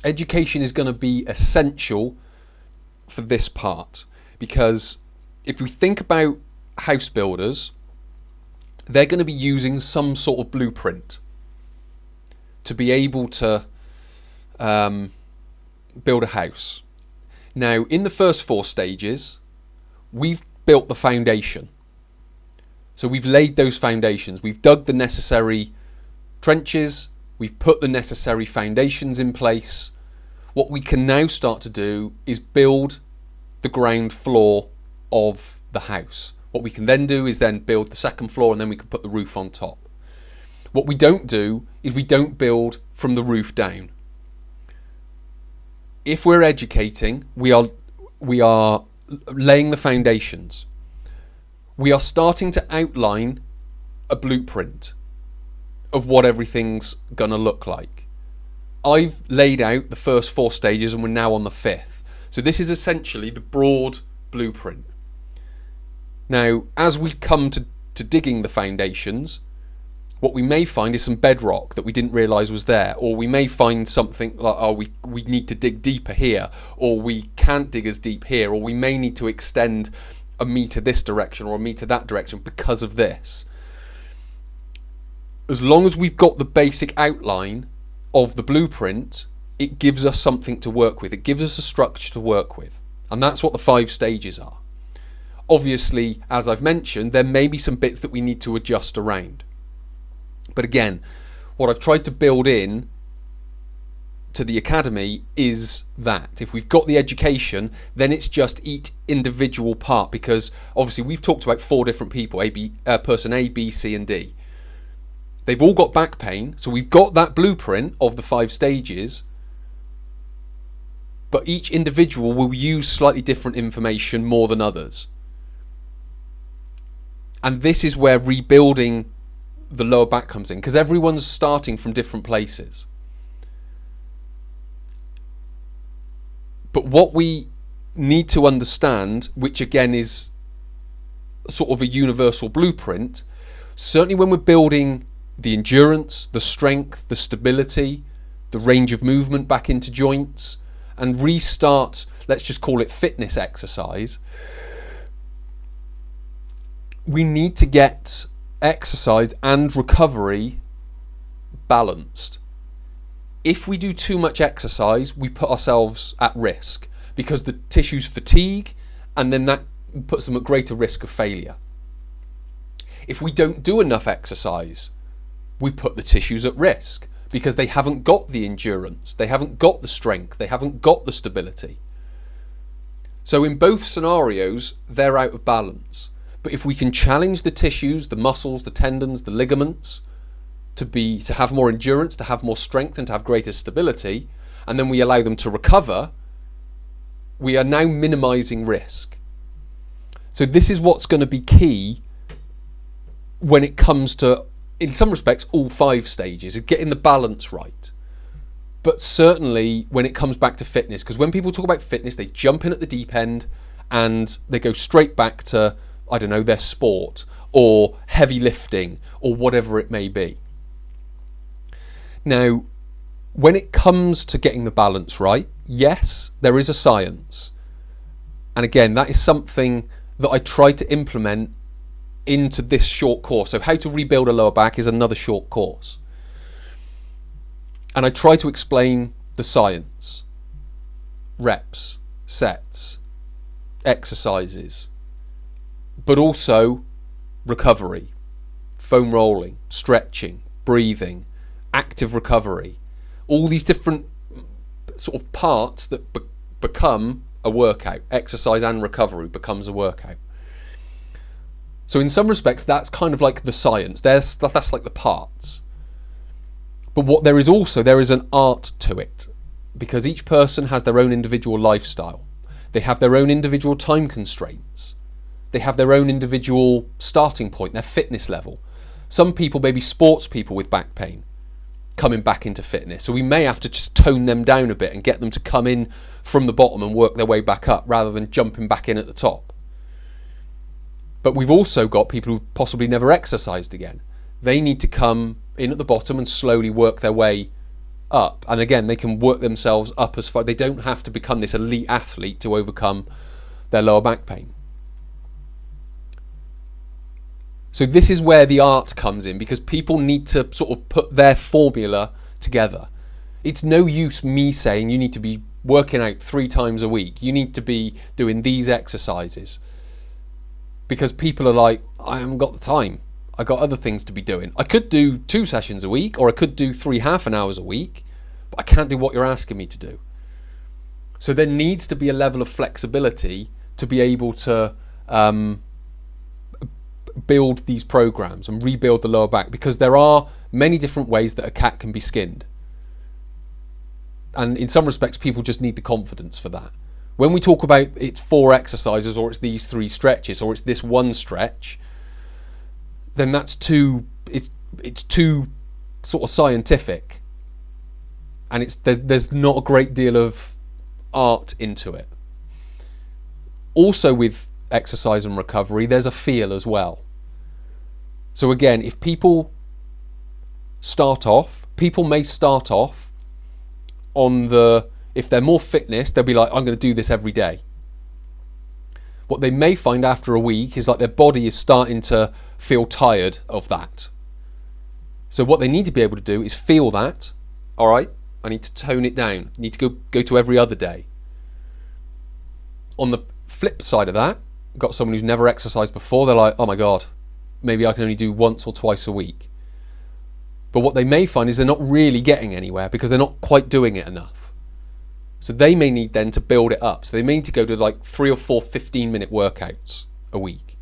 Education is going to be essential for this part, because if we think about house builders, they're going to be using some sort of blueprint to be able to build a house. Now, in the first 4 stages, we've built the foundation. So we've laid those foundations. We've dug the necessary trenches. We've put the necessary foundations in place. What we can now start to do is build the ground floor of the house. What we can then do is then build the second floor, and then we can put the roof on top. What we don't do is we don't build from the roof down. If we're educating, we are laying the foundations. We are starting to outline a blueprint of what everything's going to look like. I've laid out the first 4 stages and we're now on the 5th. So this is essentially the broad blueprint. Now, as we come to digging the foundations, what we may find is some bedrock that we didn't realise was there, or we may find something like, oh, we need to dig deeper here, or we can't dig as deep here, or we may need to extend a metre this direction or a metre that direction because of this. As long as we've got the basic outline of the blueprint, it gives us something to work with. It gives us a structure to work with. And that's what the 5 stages are. Obviously, as I've mentioned, there may be some bits that we need to adjust around. But again, what I've tried to build in to the academy is that if we've got the education, then it's just each individual part, because obviously we've talked about 4 different people, person A, B, C and D. They've all got back pain, so we've got that blueprint of the 5 stages, but each individual will use slightly different information more than others. And this is where rebuilding the lower back comes in, because everyone's starting from different places. But what we need to understand, which again is sort of a universal blueprint, certainly when we're building the endurance, the strength, the stability, the range of movement back into joints, and restart, let's just call it fitness exercise, we need to get exercise and recovery balanced. If we do too much exercise, we put ourselves at risk, because the tissues fatigue, and then that puts them at greater risk of failure. If we don't do enough exercise, we put the tissues at risk, because they haven't got the endurance, they haven't got the strength, they haven't got the stability. So in both scenarios, they're out of balance. But if we can challenge the tissues, the muscles, the tendons, the ligaments, to have more endurance, to have more strength and to have greater stability, and then we allow them to recover, we are now minimizing risk. So this is what's going to be key when it comes to, in some respects, all 5 stages, of getting the balance right. But certainly when it comes back to fitness, because when people talk about fitness, they jump in at the deep end and they go straight back to, I don't know, their sport or heavy lifting or whatever it may be. Now, when it comes to getting the balance right, yes, there is a science. And again, that is something that I try to implement into this short course. So how to rebuild a lower back is another short course. And I try to explain the science, reps, sets, exercises, but also recovery, foam rolling, stretching, breathing, active recovery, all these different sort of parts that become a workout. Exercise and recovery becomes a workout. So in some respects, that's kind of like the science. That's like the parts. But what there is an art to it, because each person has their own individual lifestyle. They have their own individual time constraints. They have their own individual starting point, their fitness level. Some people may be sports people with back pain coming back into fitness. So we may have to just tone them down a bit and get them to come in from the bottom and work their way back up rather than jumping back in at the top. But we've also got people who possibly never exercised again. They need to come in at the bottom and slowly work their way up, and again, they can work themselves up as far. They don't have to become this elite athlete to overcome their lower back pain. So this is where the art comes in, because people need to sort of put their formula together. It's no use me saying you need to be working out 3 times a week, you need to be doing these exercises, because people are like, I haven't got the time, I got other things to be doing. I could do 2 sessions a week, or I could do 3 half an hours a week, but I can't do what you're asking me to do. So there needs to be a level of flexibility to be able to build these programs and rebuild the lower back, because there are many different ways that a cat can be skinned, and in some respects people just need the confidence for that. When we talk about it's 4 exercises, or it's these 3 stretches, or it's this 1 stretch, then that's too, it's too sort of scientific, and there's not a great deal of art into it. Also with exercise and recovery, there's a feel as well. So again, if people may start off on if they're more fitness, they'll be like, I'm going to do this every day. What they may find after a week is like their body is starting to feel tired of that. So what they need to be able to do is feel that, all right, I need to tone it down. I need to go to every other day. On the flip side of that, I've got someone who's never exercised before. They're like, oh my God, maybe I can only do once or twice a week. But what they may find is they're not really getting anywhere, because they're not quite doing it enough. So they may need then to build it up. So they may need to go to like 3 or 4 15-minute workouts a week.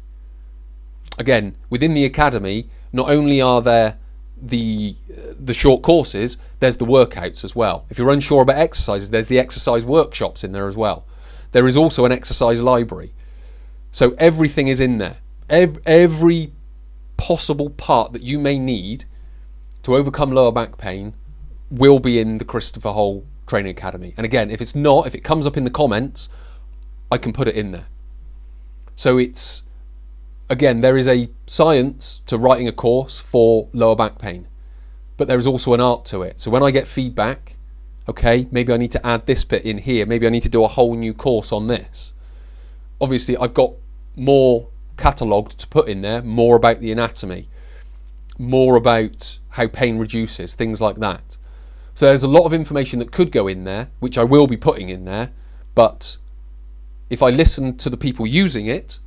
Again, within the academy, not only are there the short courses, there's the workouts as well. If you're unsure about exercises, there's the exercise workshops in there as well. There is also an exercise library. So everything is in there. Every possible part that you may need to overcome lower back pain will be in the Christopher Hole Training Academy. And again, if it's not, if it comes up in the comments, I can put it in there. So it's, again, there is a science to writing a course for lower back pain, but there is also an art to it. So when I get feedback, okay, maybe I need to add this bit in here, maybe I need to do a whole new course on this. Obviously, I've got more catalogued to put in there, more about the anatomy, more about how pain reduces, things like that. So there's a lot of information that could go in there, which I will be putting in there, but if I listen to the people using it,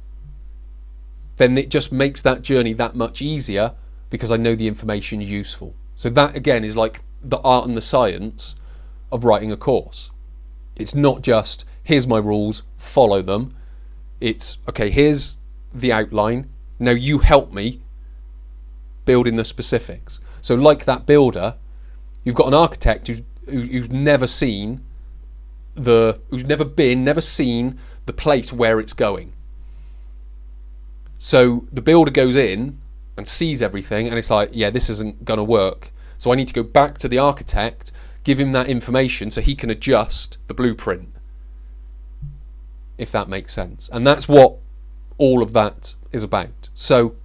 then it just makes that journey that much easier, because I know the information is useful. So that, again, is like the art and the science of writing a course. It's not just, here's my rules, follow them. It's, okay, here's the outline, now you help me build in the specifics. So like that builder, you've got an architect who's never seen never seen the place where it's going. So the builder goes in and sees everything, and it's like, yeah, this isn't going to work. So I need to go back to the architect, give him that information so he can adjust the blueprint, if that makes sense. And that's what all of that is about. So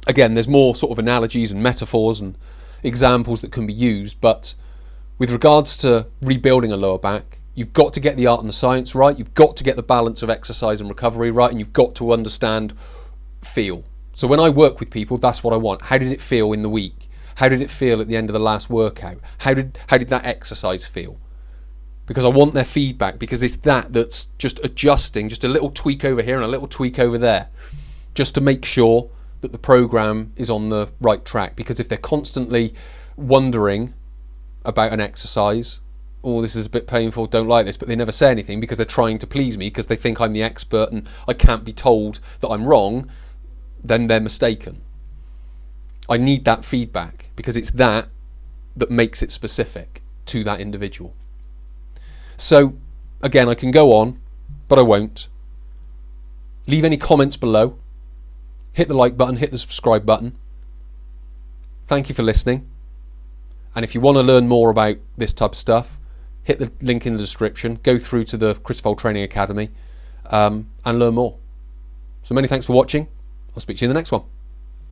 again, there's more sort of analogies and metaphors and examples that can be used, but with regards to rebuilding a lower back, you've got to get the art and the science right, you've got to get the balance of exercise and recovery right, and you've got to understand feel. So when I work with people, that's what I want. How did it feel in the week? How did it feel at the end of the last workout? How did that exercise feel? Because I want their feedback, because it's that's just adjusting, just a little tweak over here and a little tweak over there, just to make sure that the program is on the right track. Because if they're constantly wondering about an exercise, oh, this is a bit painful, don't like this, but they never say anything because they're trying to please me, because they think I'm the expert and I can't be told that I'm wrong, then they're mistaken. I need that feedback, because it's that makes it specific to that individual. So again, I can go on, but I won't. Leave any comments below. Hit the like button, hit the subscribe button. Thank you for listening. And if you want to learn more about this type of stuff, hit the link in the description, go through to the Christopher Hole Training Academy, and learn more. So many thanks for watching. I'll speak to you in the next one.